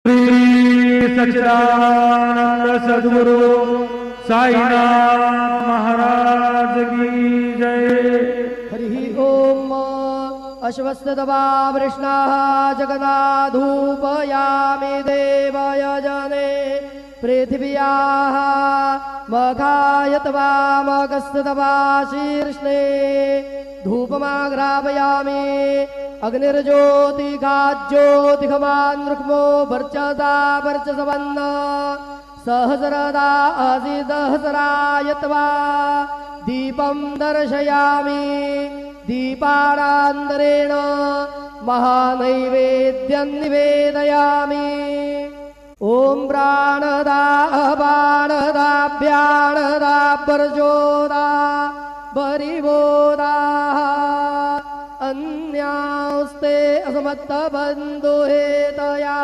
श्री सच्चिदानंद सद्गुरु साईनाथ महाराज की जय। हरि ओम। अश्वत्थदवा वृष्णाः जगन्नाथूपयामि देवयजने पृथिव्याः मघायतवा मगस्तवा शीर्ष्णे धूपमाग्रापयामि अग्निर्ज्योतिघाज्योतिघमान् रुक्मो वर्चसा वर्चसवन्न सहस्रदा असिदहस्रायत्वा दीपं दर्शयामि दीपानान्तरेण महानैवेद्यं निवेदयामि। ओम प्राणदा बाणदाभ्याणदा वर्जोदा बरिवोदा अन्यास्ते असमत्तबन्धुहेतया